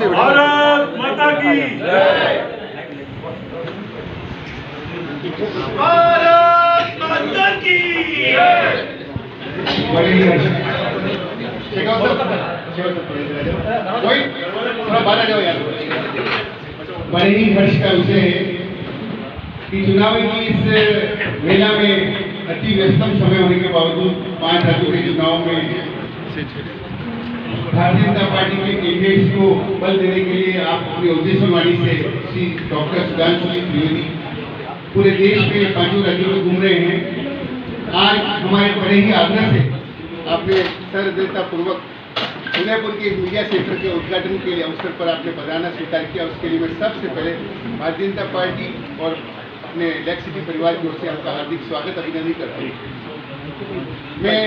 भारत माता की भारत माता की बड़े ही हर्ष का विषय है कि चुनाव की इस मेला में अति व्यस्तम समय होने के बावजूद 5 राज्यों के चुनाव में भारतीय जनता पार्टी के कैंडिडेट्स को बल देने के लिए आप अपनी उद्देश्यवाणी से श्री डॉक्टर सुधांशु त्रिवेदी पूरे देश में 5 राज्यों में घूम रहे हैं। आज हमारे बड़े ही आग्रह से आपने सर्वदलता पूर्वक उदयपुर के मीडिया सेंटर के उद्घाटन के लिए अवसर पर आपने पधारना स्वीकार किया। उसके लिए मैं सबसे पहले भारतीय जनता पार्टी और अपने लेक सिटी परिवार की ओर से आपका हार्दिक स्वागत अभिनंदन करता हूँ। मैं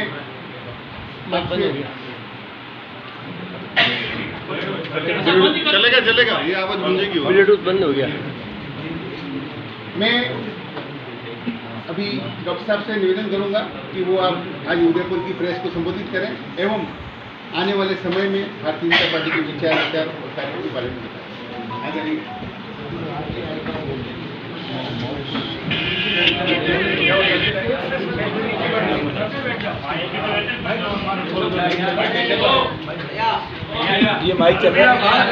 चलेगा ये आवाज गूंजेगी, ब्लूटूथ बंद हो गया। मैं अभी डॉक्टर साहब से निवेदन करूंगा कि वो आप आज उदयपुर की प्रेस को संबोधित करें एवं आने वाले समय में भारतीय जनता पार्टी के विचार और कार्यों के बारे में बताएं। ये माइक चल रहा है।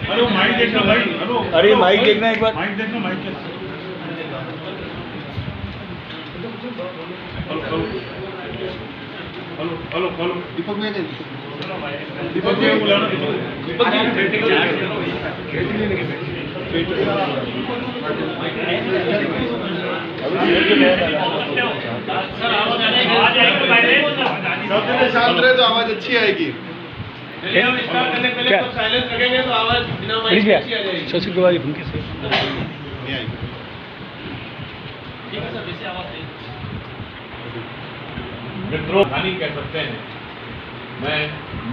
हेलो माइक देखना भाई। हेलो अरे माइक देखना एक बार। माइक देखना माइक। हेलो हेलो दीपक भैया दीपक भैया बुलाना। शांत रहे तो आवाज अच्छी आएगी। शशि कुमार की भूमिका से मित्रों हानि कह सकते हैं। मैं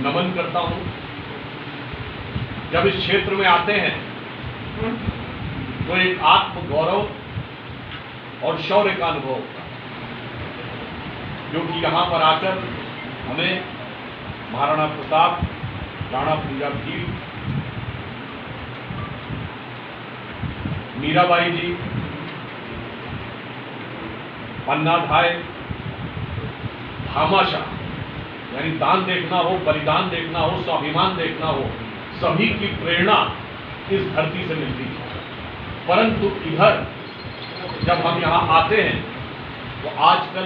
नमन करता हूं। जब इस क्षेत्र में आते हैं तो एक आत्म गौरव और शौर्य का अनुभव होता है, क्योंकि यहां पर आकर हमें महाराणा प्रताप, राणा पूजा भील, मीराबाई जी, पन्ना धाय, भामाशाह यानी दान देखना हो, बलिदान देखना हो, स्वाभिमान देखना हो, सभी की प्रेरणा इस धरती से मिलती है। परंतु इधर जब हम यहाँ आते हैं तो आजकल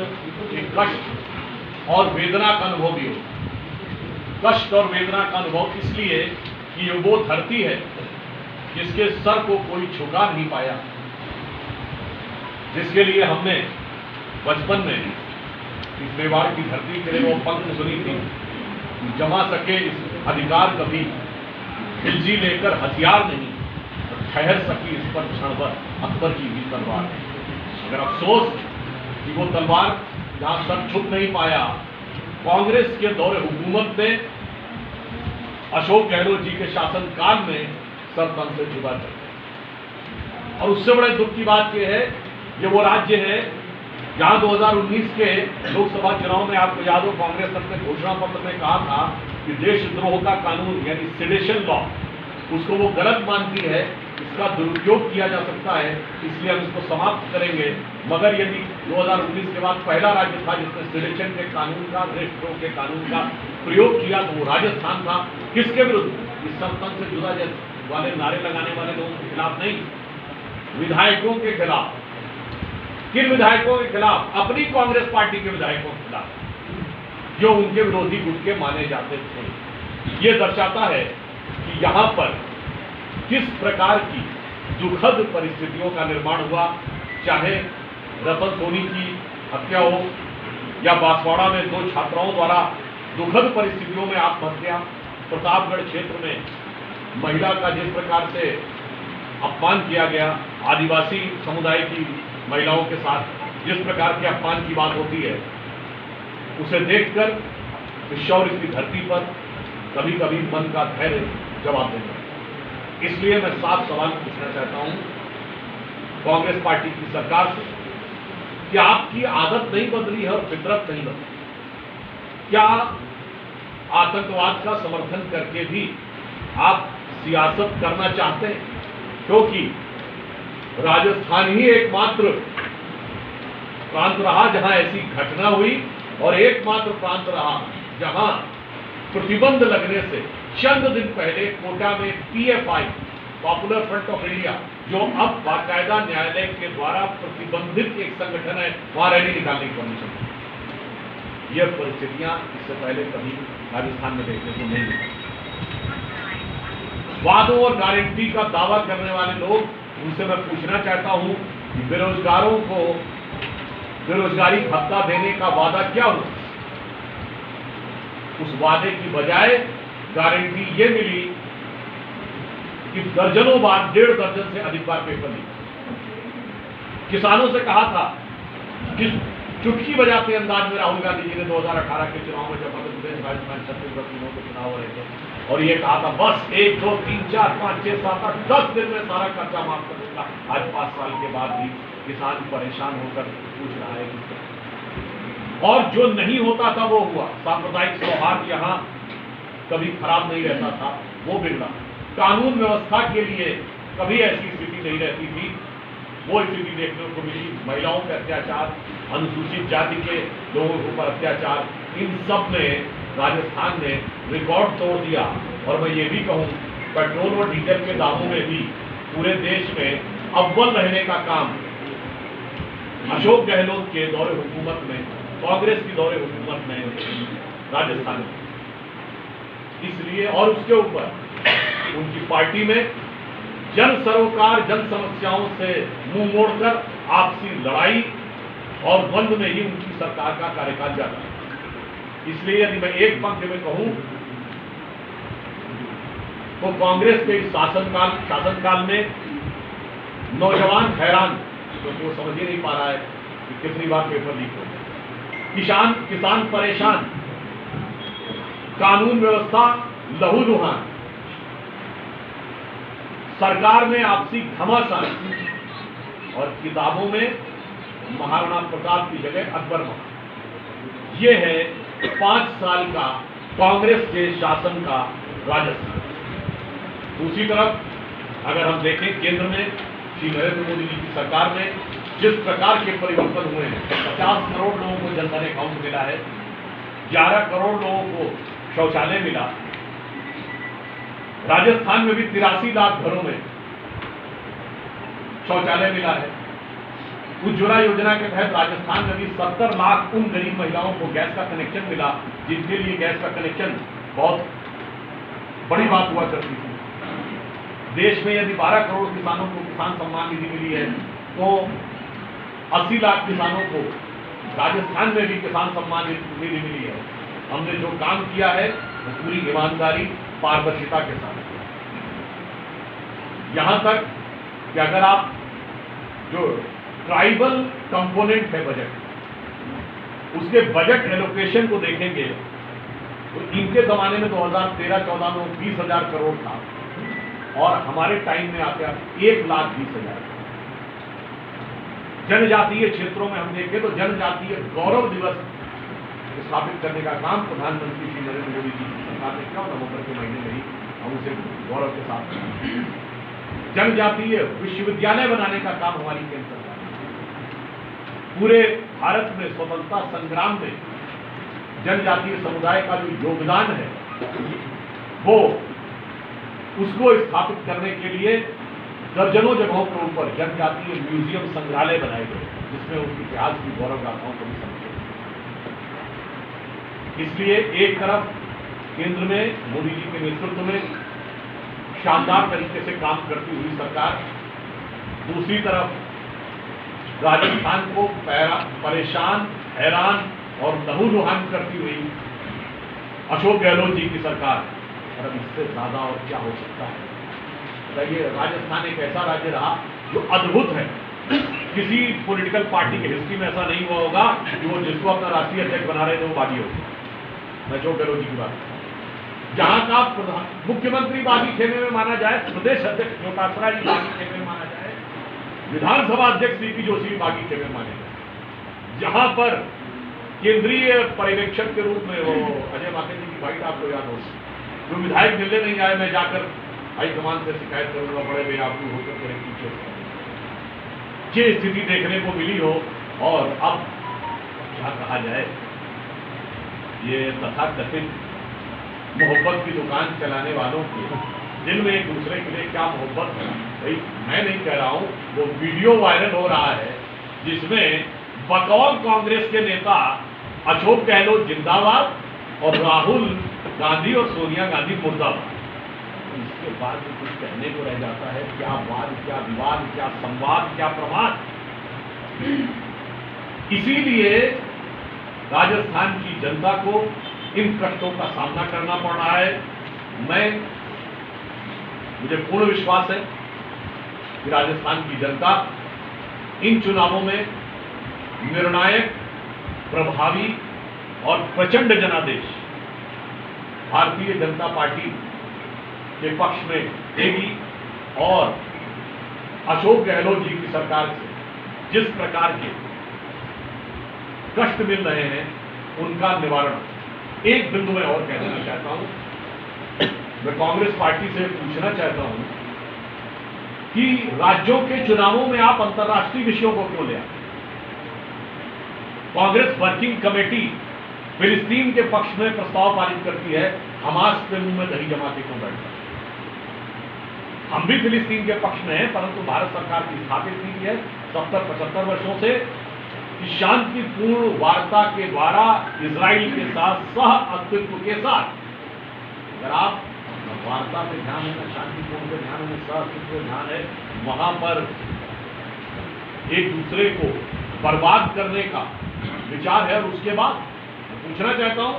एक कष्ट और वेदना का अनुभव भी होता है। कष्ट और वेदना का अनुभव इसलिए कि ये वो धरती है जिसके सर को कोई झुका नहीं पाया, जिसके लिए हमने बचपन में इस मेवाड़ की धरती के लिए वो पंक्ति सुनी थी, जमा सके इस अधिकार कभी, खिलजी लेकर हथियार नहीं, ठहर सकी इस पर क्षण भर अकबर की भी तलवार। अगर अफसोस कि वो तलवार जहां सर छुप नहीं पाया, कांग्रेस के दौरे हुकूमत में अशोक गहलोत जी के शासनकाल में सर तन से जुदा कर गया। और उससे बड़े दुख की बात यह है, ये वो राज्य है जहां 2019 के लोकसभा चुनाव में आपको याद हो, कांग्रेस अपने घोषणा पत्र में कहा था कि देशद्रोह का कानून यानी सेडेशन लॉ, उसको वो गलत मानती है, इसका दुरुपयोग किया जा सकता है, इसलिए हम इसको समाप्त करेंगे। मगर यदि 2019 के बाद पहला राज्य था जिसने सेडेशन के कानून का, देशद्रोह के कानून का प्रयोग किया तो वो राजस्थान था। किसके विरुद्ध? इस संपन्न से जुदा वाले नारे लगाने वाले लोगों के खिलाफ नहीं, विधायकों के खिलाफ। किन विधायकों के खिलाफ? अपनी कांग्रेस पार्टी के विधायकों के खिलाफ, जो उनके विरोधी गुट के माने जाते थे। ये दर्शाता है कि यहाँ पर किस प्रकार की दुखद परिस्थितियों का निर्माण हुआ, चाहे रतन सोनी की हत्या हो या बांसवाड़ा में 2 छात्राओं द्वारा दुखद परिस्थितियों में आत्महत्या, प्रतापगढ़ क्षेत्र में महिला का जिस प्रकार से अपमान किया गया, आदिवासी समुदाय की महिलाओं के साथ जिस प्रकार के अपमान की बात होती है, उसे देखकर इस शौर्य की धरती पर कभी कभी मन का धैर्य जवाब देता है। इसलिए मैं साफ सवाल पूछना चाहता हूं कांग्रेस पार्टी की सरकार से कि आपकी आदत नहीं बदली है और फितरत नहीं बदली। क्या आतंकवाद का समर्थन करके भी आप सियासत करना चाहते हैं? क्योंकि राजस्थान ही एकमात्र प्रांत रहा जहां ऐसी घटना हुई और एकमात्र प्रांत रहा जहां प्रतिबंध लगने से चंद दिन पहले कोटा में PFI, popular front of India, जो अब बाकायदा न्यायालय के द्वारा प्रतिबंधित एक संगठन है, वहां रैली निकालने की परमिशन दी। यह परिस्थितियां इससे पहले कभी राजस्थान में देखने को नहीं मिली। वादों और गारंटी का दावा करने वाले लोग, उनसे मैं पूछना चाहता हूं कि बेरोजगारों को बेरोजगारी भत्ता देने का वादा क्या हुआ? उस वादे की बजाय गारंटी ये मिली कि दर्जनों बार, 1.5 दर्जन से अधिक बार पेपर लीक। किसानों से कहा था, जिस चुटकी बजाते अंदाज में राहुल गांधी जी ने 2018 के चुनाव में, जब मध्य प्रदेश, राजस्थान, छत्तीसगढ़ तीनों के चुनाव हो रहे थे, और ये कहा था बस 1, 2, 3, 4, 5, 6, 7, 8, 10 दिन में सारा खर्चा माफ कर दूंगा। आज 5 साल के बाद भी किसान परेशान होकर पूछ रहा है कि, और जो नहीं होता था वो हुआ। सांप्रदायिक सौहार्द यहाँ कभी खराब नहीं रहता था, वो बिगड़ा। कानून व्यवस्था के लिए कभी ऐसी स्थिति नहीं रहती थी, वो स्थिति देखने को मिली। महिलाओं पे अत्याचार, अनुसूचित जाति के लोगों के ऊपर अत्याचार, इन सब में राजस्थान ने रिकॉर्ड तोड़ दिया। और मैं ये भी कहूँ, पेट्रोल और डीजल के दामों में भी पूरे देश में अव्वल रहने का काम अशोक गहलोत के दौरे हुकूमत में, कांग्रेस की दौरे हुकूमत में राजस्थान में। इसलिए और उसके ऊपर उनकी पार्टी में जन सरोकार, जन समस्याओं से मुंह मोड़कर आपसी लड़ाई और द्वंद्व में ही उनकी सरकार का कार्यकाल जाता है। इसलिए यदि मैं एक पंक्ति में कहूं तो कांग्रेस के इस शासनकाल में नौजवान हैरान, क्योंकि वो समझ ही नहीं पा रहा है कि कितनी बार पेपर लीक हो गया। किसान परेशान, कानून व्यवस्था लहूलुहान, सरकार में आपसी घमासान, और किताबों में महाराणा प्रताप की जगह अकबर महाराणा। यह है 5 साल का कांग्रेस के शासन का राजस्थान। दूसरी तरफ अगर हम देखें, केंद्र में श्री नरेंद्र मोदी जी की सरकार में जिस प्रकार के परिवर्तन हुए हैं, 50 करोड़ लोगों को जनधन अकाउंट मिला है, 11 करोड़ लोगों को शौचालय मिला। राजस्थान में भी 83 लाख घरों में शौचालय मिला है। उज्ज्वला योजना के तहत राजस्थान में भी 70 लाख उन गरीब महिलाओं को गैस का कनेक्शन मिला, जिनके लिए गैस का कनेक्शन बहुत बड़ी बात हुआ करती थी। देश में यदि 12 करोड़ किसानों को किसान सम्मान निधि मिली है, तो 80 लाख किसानों को राजस्थान में भी किसान सम्मान निधि मिली है। हमने जो काम किया है वो पूरी ईमानदारी, पारदर्शिता के साथ। यहां तक कि अगर आप जो ट्राइबल कंपोनेंट है बजट, उसके बजट एलोकेशन को देखेंगे तो इनके जमाने में 2013-14 में 20,000 करोड़ था, और हमारे टाइम में आते 1,20,000। जनजातीय क्षेत्रों में हम देखें तो जनजातीय गौरव दिवस स्थापित करने का काम प्रधानमंत्री श्री नरेंद्र मोदी जी की सरकार ने किया। नवंबर के महीने में ही हम उसे गौरव के साथ जनजातीय विश्वविद्यालय बनाने का काम हमारी केंद्र सरकार ने। पूरे भारत में स्वतंत्रता संग्राम में जनजातीय समुदाय का जो योगदान है, वो उसको स्थापित करने के लिए दर्जनों जगहों के ऊपर जनजातीय म्यूजियम, संग्रहालय बनाए गए, जिसमें उनके इतिहास की गौरव गाथाओं को भी समझे। इसलिए एक तरफ केंद्र में मोदी जी के नेतृत्व में शानदार तरीके से काम करती हुई सरकार, दूसरी तरफ राजस्थान को परेशान, हैरान और लहूलुहान करती हुई अशोक गहलोत जी की सरकार। और अब इससे ज्यादा और क्या हो सकता है? बताइए, राजस्थान एक ऐसा राज्य रहा जो अद्भुत है, किसी पॉलिटिकल पार्टी की हिस्ट्री में ऐसा नहीं हुआ होगा कि वो जिसको अपना राष्ट्रीय अध्यक्ष बना रहे थे वो बागी होगा। मैं अशोक गहलोत जी की बात, जहां का मुख्यमंत्री बागी खेमे में माना जाए, प्रदेश अध्यक्ष लोकात्रा जी बागी खेमे में माना जाए, विधानसभा अध्यक्ष सीपी जोशी बागी खेमे में माने जाए, जहां पर केंद्रीय पर्यवेक्षक के रूप में वो अजय माकन जी की फाइट आपको याद हो, जो विधायक मिलने नहीं आए, मैं जाकर हाईकमान से शिकायत करूंगा, बड़े भैया आपको होकर मेरे पीछे ये स्थिति देखने को मिली हो। और अब क्या कहा जाए, ये तथाकथित मोहब्बत की दुकान चलाने वालों के दिल में एक दूसरे के लिए क्या मोहब्बत है, भाई मैं नहीं कह रहा हूं, वो वीडियो वायरल हो रहा है जिसमें बतौर कांग्रेस के नेता अशोक गहलोत जिंदाबाद और राहुल गांधी और सोनिया गांधी मुर्दाबाद। इसके बाद भी कुछ कहने को रह जाता है, क्या वाद, क्या विवाद, क्या संवाद, क्या प्रमाद। इसीलिए राजस्थान की जनता को इन कष्टों का सामना करना पड़ रहा है। मुझे पूर्ण विश्वास है कि राजस्थान की जनता इन चुनावों में निर्णायक, प्रभावी और प्रचंड जनादेश भारतीय जनता पार्टी के पक्ष में देगी और अशोक गहलोत जी की सरकार से जिस प्रकार के कष्ट मिल रहे हैं उनका निवारण। एक बिंदु में और कह देना चाहता हूं, मैं कांग्रेस पार्टी से पूछना चाहता हूं कि राज्यों के चुनावों में आप अंतर्राष्ट्रीय विषयों को क्यों ले आते? कांग्रेस वर्किंग कमेटी फिलिस्तीन के पक्ष में प्रस्ताव पारित करती है, हमास के मुंह में दही जमा के क्यों बैठता? हम भी फिलिस्तीन के पक्ष में हैं, परंतु भारत सरकार की स्थापित नीति है 70-75 वर्षों से कि शांतिपूर्ण वार्ता के द्वारा इजराइल के साथ सह अस्तित्व के साथ, अगर आप वार्ता पे ध्यान है, शांतिपूर्ण पे ध्यान है, सह अस्तित्व पे ध्यान है, वहां पर एक दूसरे को बर्बाद करने का विचार है। और उसके बाद मैं पूछना चाहता हूं,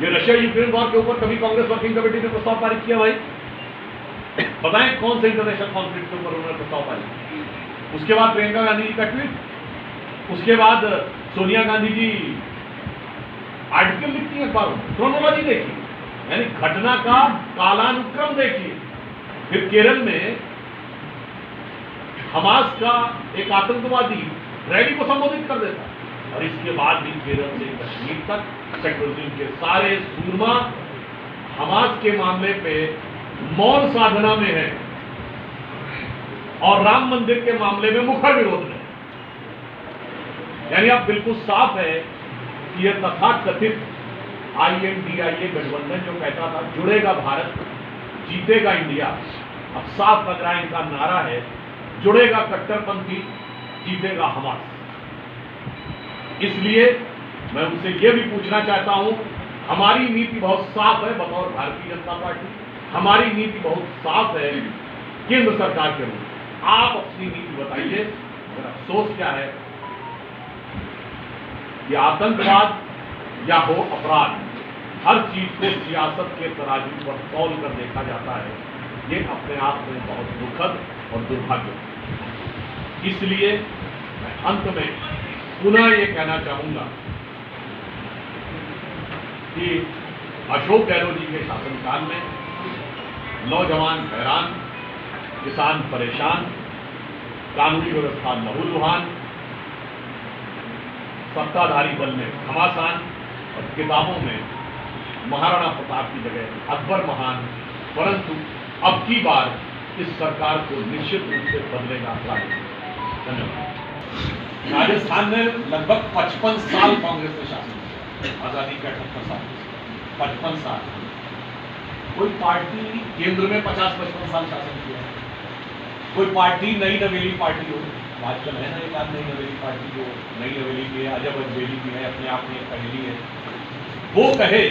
ये रशिया यूक्रेन वॉर के ऊपर कभी कांग्रेस वर्किंग कमेटी ने प्रस्ताव पारित किया? भाई बताएं कौन से इंटरनेशनल कॉन्फ्लिक्ट के ऊपर उन्होंने प्रस्ताव पारित? उसके बाद प्रियंका गांधी जी का ट्वीट, उसके बाद सोनिया गांधी जी आर्टिकल लिखती है अखबारों में, क्रोनोलॉजी देखिए, यानी घटना का कालानुक्रम देखिए। फिर केरल में हमास का एक आतंकवादी रैली को संबोधित कर देता है और इसके बाद भी केरल से कश्मीर तक सेक्युलरिज्म के सारे सूरमा हमास के मामले पे मौन साधना में है और राम मंदिर के मामले में मुखर विरोध में। यानी अब बिल्कुल साफ है कि यह तथाकथित INDIA गठबंधन जो कहता था जुड़ेगा भारत, जीतेगा इंडिया, अब साफ लग रहा है इनका नारा है जुड़ेगा कट्टरपंथी, जीतेगा हमास। इसलिए मैं उनसे यह भी पूछना चाहता हूं, हमारी नीति बहुत साफ है बतौर भारतीय जनता पार्टी, हमारी नीति बहुत साफ है केंद्र सरकार के रूप में, आप अपनी नीति बताइए। मेरा अफसोस क्या है कि आतंकवाद या हो अपराध, हर चीज को सियासत के तराजू पर तौल कर देखा जाता है। ये अपने आप में बहुत दुखद और दुर्भाग्य है। इसलिए मैं अंत में पुनः ये कहना चाहूंगा कि अशोक गहलोत जी के शासनकाल में नौजवान हैरान, किसान परेशान, कानूनी व्यवस्था लहूलुहान, सत्ताधारी दल में घमासान और किताबों में महाराणा प्रताप की जगह अकबर महान। परंतु अब की बार इस सरकार को निश्चित रूप से बदलेगा धन्यवाद। राजस्थान में लगभग 55 साल कांग्रेस ने शासन किया, आजादी का 78 साल, 55 साल। कोई पार्टी केंद्र में 50-55 साल शासन किया, कोई पार्टी नई नवेली पार्टी हो, आजकल है ना एक आध नई नवेली पार्टी जो नई नवेली की है, अजब अजमेरी की है, अपने आप में एक पहेली है, वो कहे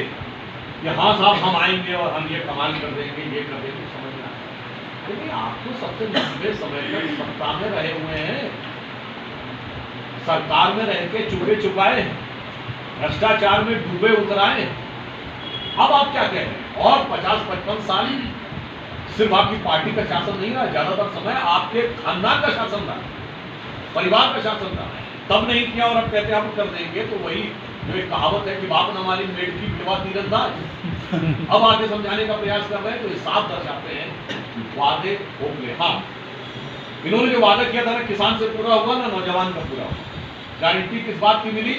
कि हाँ साहब हम आएंगे और हम ये कमाल कर देंगे, ये कर देंगे, समझना। लेकिन आप तो सबसे लंबे समय तक सत्ता में रहे हुए हैं, सरकार में रह के चुपे छुपाए, भ्रष्टाचार में डूबे उतराए, अब आप क्या कह रहे हैं? और 50-55 साल सिर्फ आपकी पार्टी का शासन नहीं रहा, ज्यादातर समय आपके खानदान का शासन रहा। परिवार का शासन था, तब नहीं किया और अब कहते हैं हम कर देंगे। तो वही जो एक कहावत है कि बाप न माली मेड की विधवा तीरंदाज, अब आगे समझाने का प्रयास कर रहे हैं। तो ये साफ दर्शाते हैं वादे हो गए। हाँ, इन्होंने जो वादा किया था ना किसान से पूरा हुआ ना नौजवान का पूरा हुआ। गारंटी किस बात की मिली?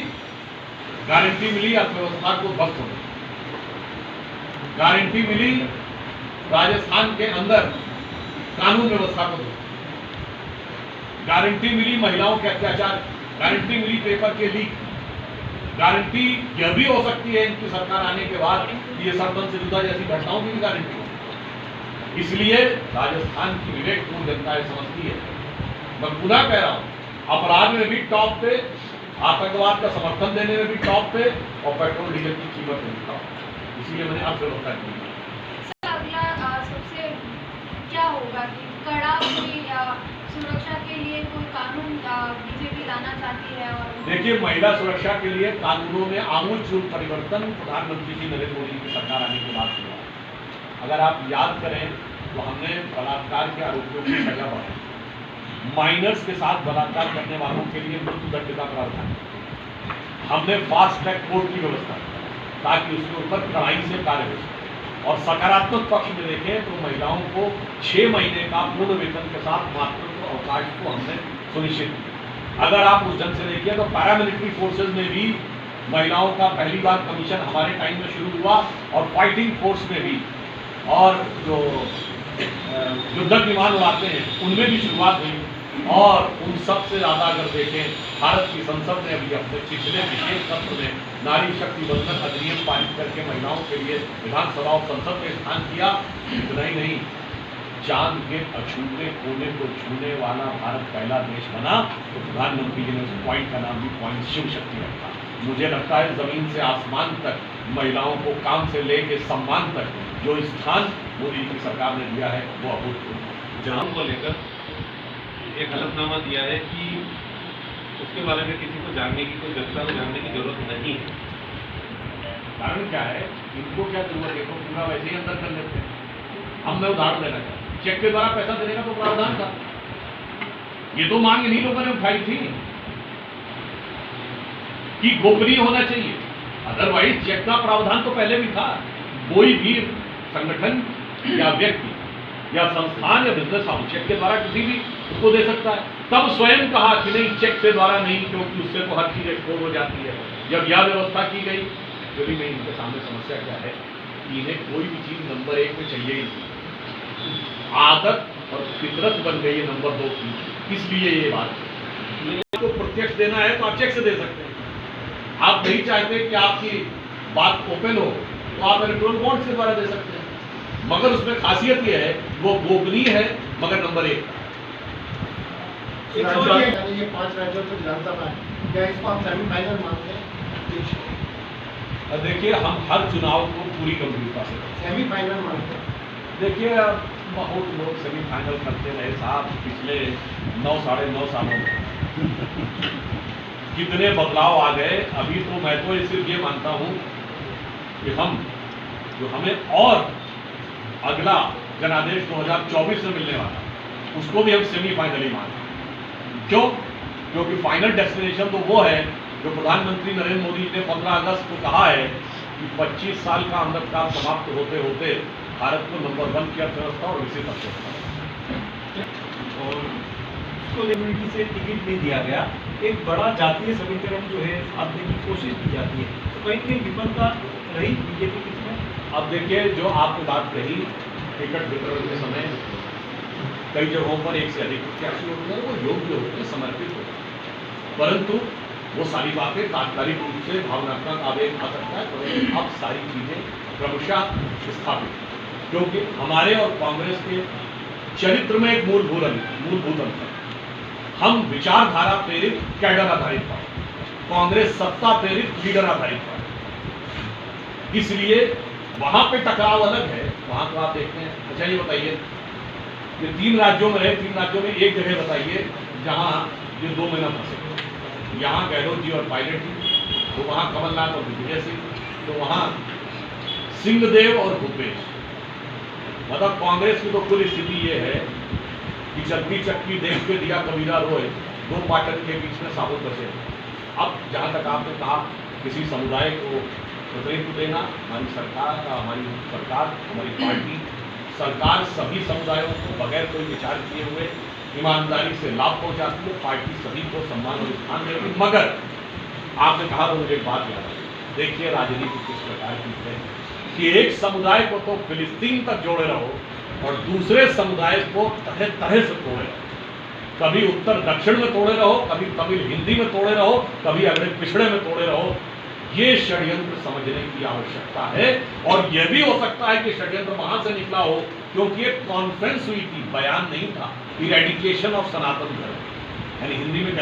गारंटी मिली अर्थव्यवस्था को ध्वस्त होने, गारंटी मिली राजस्थान के अंदर कानून व्यवस्था को, गारंटी मिली महिलाओं के अत्याचार, गारंटी मिली पेपर के लीक, गारंटी यह भी हो सकती है इनकी सरकार आने के बाद ये सरपंच से जुदा जैसी घटनाओं की भी गारंटी हो। इसलिए राजस्थान की विवेकपूर्ण जनता समझती है। मैं पुनः कह रहा हूं, अपराध में भी टॉप पे, आतंकवाद का समर्थन देने में भी टॉप पे, और पेट्रोल डीजल की कीमत में भी टॉप। इसलिए मैंने अर्थव्यवस्था की। अगला सबसे क्या होगा कि कड़ा कोई सुरक्षा के लिए कोई कानून बीजेपी लाना चाहती है? और देखिए, महिला सुरक्षा के लिए कानूनों में आमूलचूल परिवर्तन प्रधानमंत्री जी नरेंद्र मोदी की सरकार आने के बाद हुआ। अगर आप याद करें तो हमने बलात्कार के आरोपियों की सजा बढ़ाई, माइनर्स के साथ बलात्कार करने वालों के लिए मृत्यु दंड का प्रावधान, हमने फास्ट ट्रैक कोर्ट की व्यवस्था ताकि उसके ऊपर कड़ाई से कार्य हो। और सकारात्मक पक्ष में देखें तो महिलाओं को 6 महीने का पूर्ण वेतन के साथ मातृत्व अवकाश को हमने सुनिश्चित किया। अगर आप उस ढंग से देखिए तो पैरामिलिट्री फोर्सेज में भी महिलाओं का पहली बार कमीशन हमारे टाइम में शुरू हुआ, और फाइटिंग फोर्स में भी, और जो युद्धक विमान उड़ाते हैं उनमें भी शुरुआत हुई। और उन सबसे ज़्यादा अगर देखें, भारत की संसद ने अभी अपने पिछले विशेष सत्र में नारी शक्ति बंधन अधिनियम पारित करके महिलाओं के लिए विधानसभा और संसद में स्थान किया। इतना ही नहीं, चांद के अछूते कोने को छूने वाला भारत पहला देश बना। तो प्रधानमंत्री जी ने उस पॉइंट का नाम भी पॉइंट शिव शक्ति रखा। मुझे लगता है जमीन से आसमान तक महिलाओं को काम से लेके सम्मान तक जो स्थान मोदी की सरकार ने दिया है वो अभूतपूर्व। जाम को लेकर एक हलफनामा दिया है कि उसके बारे में किसी को जानने की, कोई जनता को जानने की जरूरत नहीं है। कारण क्या है, इनको क्या जरूरत है? तो पूरा वैसे ही अंदर कर लेते हैं। हम मैं उदाहरण देना चाहता हूं, चेक के द्वारा पैसा देने का तो प्रावधान था, ये तो मांग इन्हीं लोगों ने उठाई थी कि गोपनीय होना चाहिए। अदरवाइज चेक का प्रावधान तो पहले भी था। कोई भी संगठन या व्यक्ति या संस्थान या बिजनेस हाउस चेक के द्वारा किसी भी उसको दे सकता है। तब स्वयं कहा कि नहीं, चेक के द्वारा नहीं, क्योंकि उससे तो हर चीज एक्सपोज हो जाती है। जब यह व्यवस्था की गई तो भी नहीं, इनके सामने समस्या क्या है कि इन्हें कोई भी चीज नंबर 1 में चाहिए ही। आदत और फितरत बन गई है नंबर 2 की। इसलिए ये बात आपको प्रत्यक्ष देना है तो आप चेक से दे सकते हैं। आप नहीं चाहते कि आपकी बात ओपन हो तो आप इलेक्ट्रॉनिक बॉन्ड के द्वारा दे सकते हैं। मगर उसमें खासियत यह है वो गोपनीय है, मगर नंबर 1। ये 5 राज्यों को विधानसभा है, क्या इसको आप सेमीफाइनल मानते हैं? देखिए, हम हर चुनाव को पूरी गंभीरता से सेमीफाइनल मानते हैं। देखिए, बहुत लोग सेमीफाइनल करते रहे साहब पिछले 9 साढ़े 9 सालों में। कितने बदलाव आ गए। अभी तो मैं तो सिर्फ ये मानता हूँ कि हम जो हमें और अगला जनादेश 2024 में मिलने वाला उसको भी हम सेमीफाइनल ही मानते हैं। क्यों? क्योंकि फाइनल डेस्टिनेशन तो वो है जो प्रधानमंत्री नरेंद्र मोदी ने 15 अगस्त को कहा है कि 25 साल का अमृतकाल समाप्त होते होते भारत को नंबर 1 की अर्थव्यवस्था और विकसित अर्थव्यवस्था। और उसको यूनिटी से टिकट नहीं दिया गया। एक बड़ा जातीय समीकरण जो है साधने की कोशिश की जाती है, तो कहीं कहीं विफलता रही बीजेपी की इसमें। अब देखिए, जो आपने बात कही टिकट वितरण के समय कई जगहों पर एक से अधिक प्रत्याशी होते हैं, वो योग्य होते हैं, समर्पित होते हैं, परंतु वो सारी बातें तात्कालिक रूप से भावनात्मक आवेग आ सकता है। परंतु अब सारी चीजें क्रमशः स्थापित, क्योंकि हमारे और कांग्रेस के चरित्र में एक मूलभूत अंतर। हम विचारधारा प्रेरित कैडर आधारित पार्टी, कांग्रेस सत्ता प्रेरित लीडर आधारित पार्टी। इसलिए वहां पे टकराव अलग है। वहां तो आप देखते हैं। अच्छा, ये बताइए, ये 3 राज्यों में रहे, 3 राज्यों में एक जगह बताइए जहां ये 2 महीना फंसे। यहाँ गहलोत जी और पायलट जी, तो वहाँ कमलनाथ और दिग्विजय सिंह, तो वहाँ सिंहदेव और भूपेश। मतलब कांग्रेस की तो कुल स्थिति ये है कि चक्की चक्की देख के दिया कबीरा रोए, दो पार्टन के बीच में साबुत बचे। अब जहाँ तक आपने कहा किसी समुदाय को प्रतिनिधित्व देना, हमारी सरकार, हमारी पार्टी सरकार सभी समुदायों को बगैर कोई विचार किए हुए ईमानदारी से लाभ पहुंचाती है। पार्टी सभी को सम्मान और स्थान देती है। मगर आपने कहा तो मुझे एक बात याद आई, देखिए राजनीति किस प्रकार की है कि एक समुदाय को तो फिलिस्तीन तक जोड़े रहो और दूसरे समुदाय को तरह तरह से तोड़े रहो। कभी उत्तर दक्षिण में तोड़े रहो, कभी तमिल हिंदी में तोड़े रहो, कभी अगले पिछड़े में तोड़े रहो। ये षड्यंत्र समझने की आवश्यकता है। और यह भी हो सकता है कि षड्यंत्र वहां से निकला हो क्योंकि एक कॉन्फ्रेंस हुई थी, बयान नहीं था, इरेडिकेशन ऑफ सनातन धर्म, यानी हिंदी में